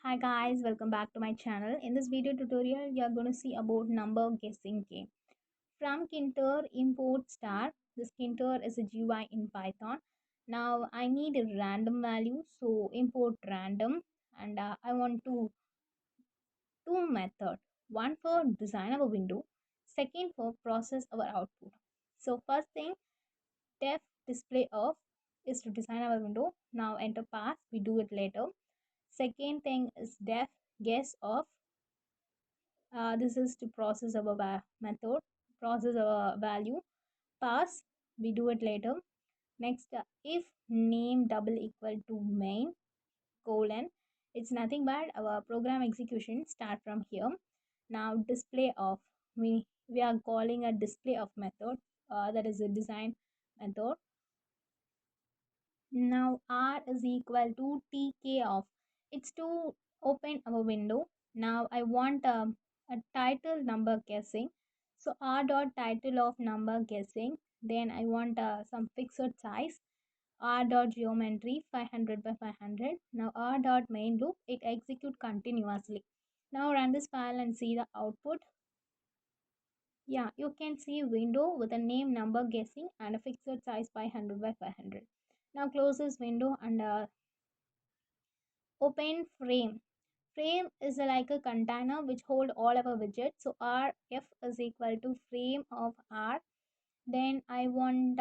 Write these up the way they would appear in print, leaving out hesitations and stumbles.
Hi guys, welcome back to my channel. In this video tutorial, you are going to see about number guessing game. From Tkinter, import star. This Tkinter is a GUI in Python. Now I need a random value, so import random, and I want two method. One for design our window, second for process our output. So first thing, def display of is to design our window. Now enter pass. We do it later. Second thing is def guess of. This is to process our method, process our value. Pass, we do it later. Next, if name double equal to main colon, it's nothing but our program execution start from here. Now display of, we are calling a display of method, that is a design method. Now R is equal to tk of, it's to open our window. Now I want a title number guessing. So R dot title of number guessing. Then I want some fixed size. R dot geometry 500 by 500. Now R dot main loop, it execute continuously. Now run this file and see the output. Yeah, you can see a window with a name number guessing and a fixed size 500 by 500. Now close this window and open frame. Frame is like a container which hold all our widgets. So rf is equal to frame of r. Then I want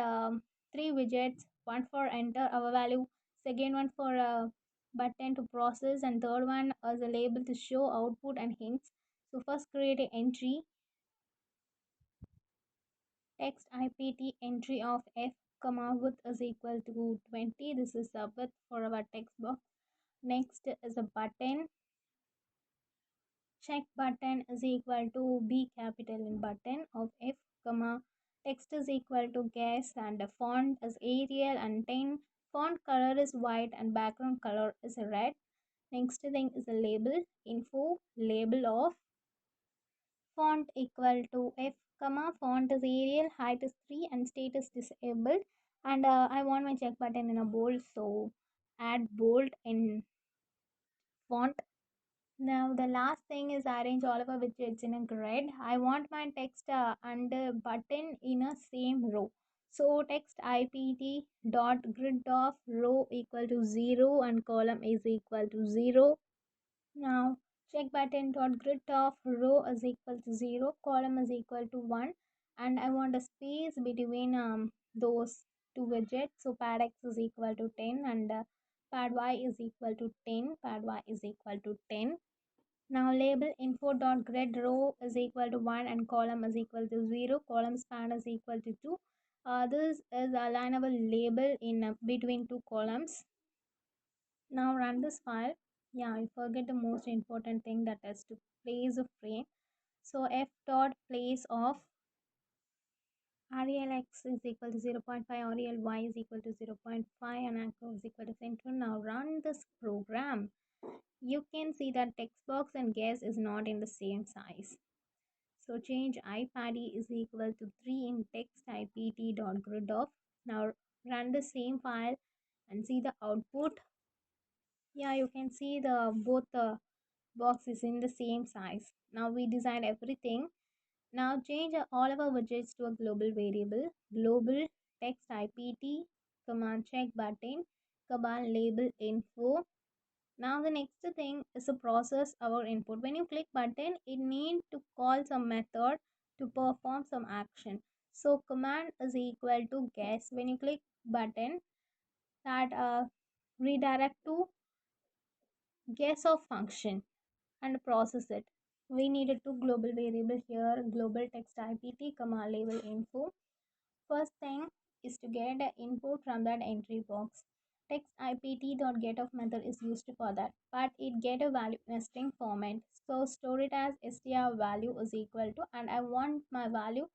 three widgets, one for enter our value, second one for button to process, and third one as a label to show output and hints. So first create an entry, text ipt entry of f comma width is equal to 20. This is the width for our text box. Next is a button. Check button is equal to B capital in button of F comma text is equal to guess, and the font is Arial and 10. Font color is white and background color is red. Next thing is a label info label of font equal to F comma font is Arial, height is 3 and state is disabled. And I want my check button in a bold, so add bold in font. Now the last thing is arrange all of our widgets in a grid. I want my text under button in a same row. So text ipt dot grid of row equal to 0 and column is equal to 0. Now check button dot grid of row is equal to 0, column is equal to 1, and I want a space between those two widgets. So pad x is equal to 10 and pad y is equal to 10, pad y is equal to 10. Now label info.grid row is equal to 1 and column is equal to 0. Column span is equal to 2. This is alignable label in between two columns. Now run this file. Yeah, I forget the most important thing, that is to place a frame. So f dot place of REL x is equal to 0.5, REL y is equal to 0.5, and anchor is equal to center. Now run this program. You can see that text box and guess is not in the same size. So change iPaddy is equal to 3 in text ipt.grid of. Now run the same file and see the output. Yeah, you can see the both the boxes in the same size. Now we designed everything. Now change all of our widgets to a global variable. Global text ipt command check button command label info. Now the next thing is to process our input. When you click button, it need to call some method to perform some action. So command is equal to guess. When you click button, that redirect to guess of function and process it. We needed two global variable here, global text ipt command label info. First thing is to get the input from that entry box. Text ipt.get of method is used for that, but it get a value in a string format. So store it as str value is equal to, and I want my value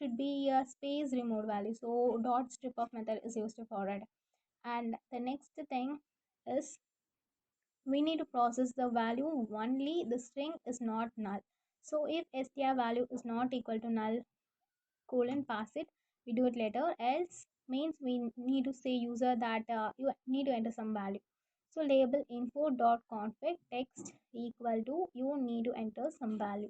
should be a space removed value. So dot strip of method is used for it. And the next thing is we need to process the value only the string is not null. So if str value is not equal to null, colon pass it, we do it later, else means we need to say user that you need to enter some value. So label info.config text equal to, you need to enter some value.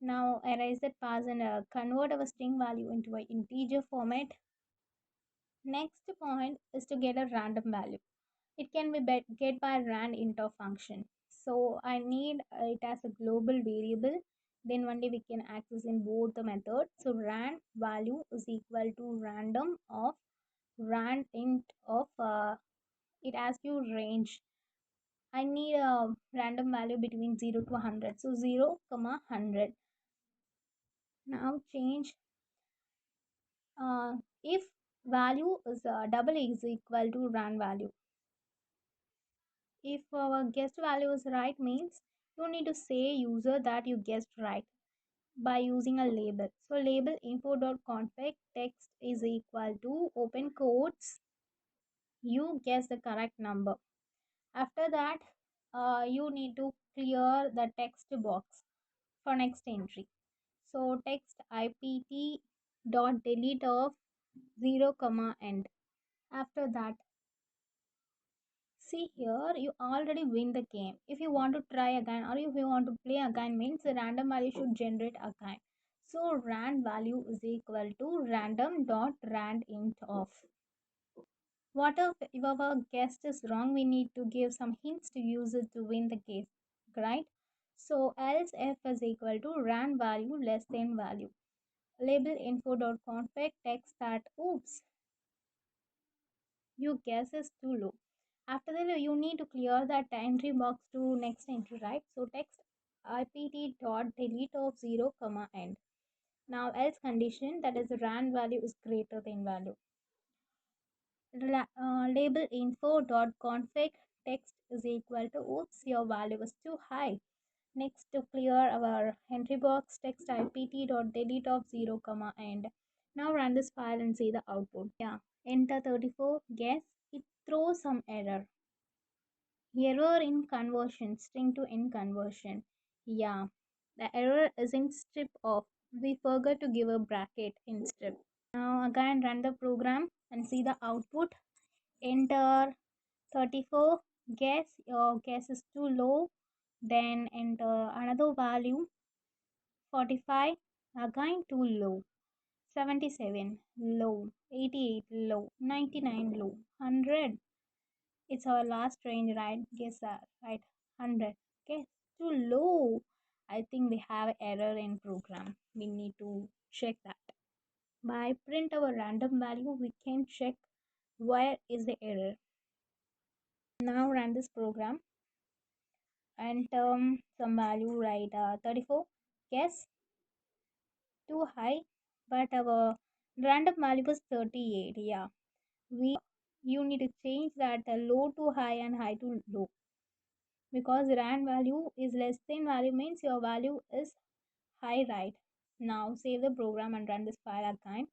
Now erase that pass and convert our string value into an integer format. Next point is to get a random value. It can be get by rand int function. So I need it as a global variable. Then only we can access in both the methods. So rand value is equal to random of rand int of it asks you range. I need a random value between 0 to 100. So 0, comma 100. Now change if value is double is equal to rand value. If our guessed value is right means you need to say user that you guessed right by using a label. So label info.config text is equal to open quotes, you guess the correct number. After that, you need to clear the text box for next entry. So text ipt dot delete of 0 comma end. After that, see here, you already win the game. If you want to try again or if you want to play again means the random value should generate again. So rand value is equal to random dot rand int of. What if our guess is wrong? We need to give some hints to use it to win the game, right? So else f is equal to rand value less than value. Label info.config text that oops, your guess is too low. After that, you need to clear that entry box to next entry, right? So text ipt dot delete of 0 comma end. Now else condition, that is rand value is greater than value. Label info dot config text is equal to oops, your value is too high. Next, to clear our entry box, text ipt dot delete of 0 comma end. Now run this file and see the output. Yeah, enter 34. Guess it throws some error. Error in conversion, string to in conversion. Yeah, the error is in strip of. We forgot to give a bracket in strip. Now again run the program and see the output. Enter 34. Guess your guess is too low. Then enter another value 45. Again too low. 77 low. 88 low. 99 low. 100. It's our last range, right? Guess that, right? 100. Okay, too low. I think we have error in program. We need to check that. By print our random value, we can check where is the error. Now run this program and some value, right? 34. Guess too high, but our random value was 38. Yeah, we you need to change that low to high and high to low, because rand value is less than value means your value is high, right? Now save the program and run this file again.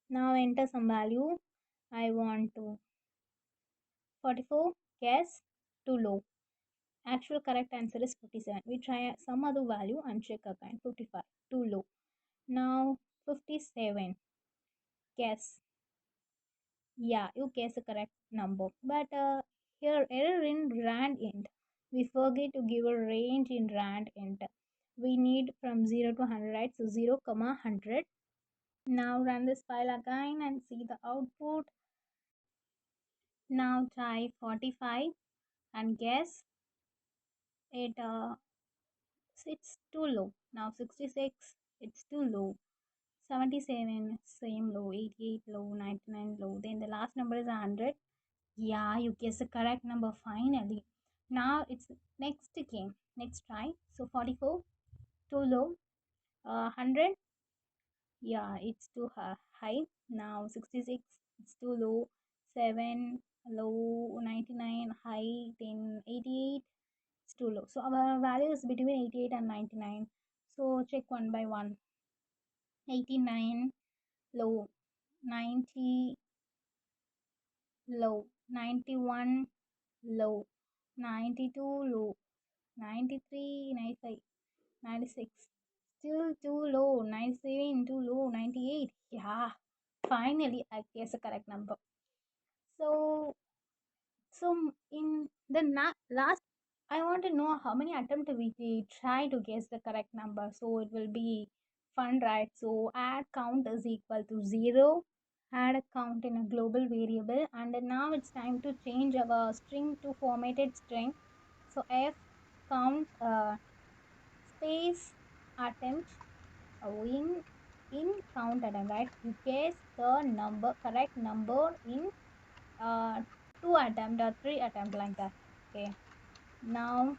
Now enter some value. I want to 44. Guess too low. Actual correct answer is 57. We try some other value and check again. 55 too low. Now 57. Guess. Yeah, you guess the correct number. But here error in rand int. We forget to give a range in rand int. We need from 0 to 100, right? So 0 comma 100. Now run this file again and see the output. Now try 45 and guess it. It's too low. Now 66, it's too low. 77, same low. 88 low. 99 low. Then the last number is 100. Yeah, you guess the correct number finally. Now it's next game. Next try. So 44, too low. 100, yeah, it's too high. Now 66, it's too low. 7, low. 99, high. Then 88, it's too low. So our value is between 88 and 99. So check one by one. 89, low. 90, low. 91, low. 92, low. 93, 95, 96. Still too low. 97, too low. 98. Yeah, finally I guess the correct number. So So in the last, I want to know how many attempts we try to guess the correct number. So it will be fun, right? So add count is equal to 0. Add a count in a global variable, and then now it's time to change our string to formatted string. So f count space attempt in count attempt, right? You guess the number correct number in uh, 2 attempt or 3 attempt, like that. Okay, now,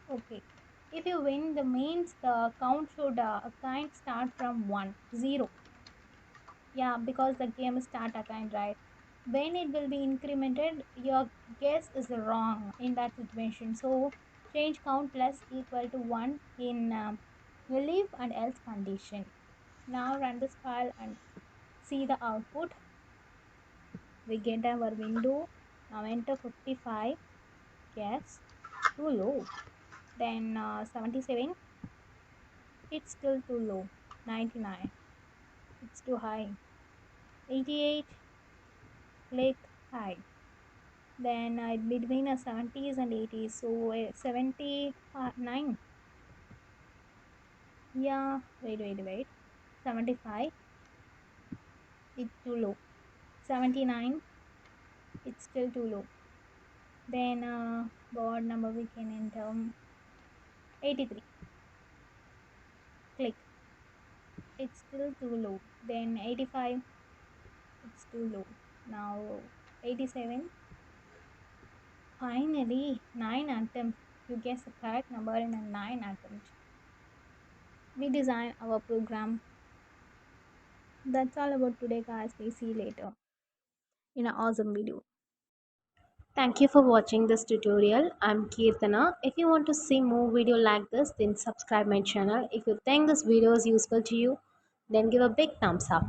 okay, if you win the means the count should kind start from 1 0. Yeah, because the game start again, right? When it will be incremented, your guess is wrong in that situation. So change count plus equal to 1 in relief and else condition. Now run this file and see the output. We get our window. Now enter 55. Guess too low. Then 77, it's still too low. 99, it's too high. 88, click high. Then between 70s and 80s, so 79. Yeah, wait. 75, it's too low. 79, it's still too low. Then board number we can enter 83. Click, it's still too low. Then 85, it's too low. Now 87. Finally, 9 attempts. You guess the correct number in a 9 attempt. We design our program. That's all about today, guys. We see you later in an awesome video. Thank you for watching this tutorial. I'm Kirtana. If you want to see more video like this, then subscribe my channel. If you think this video is useful to you, then give a big thumbs up.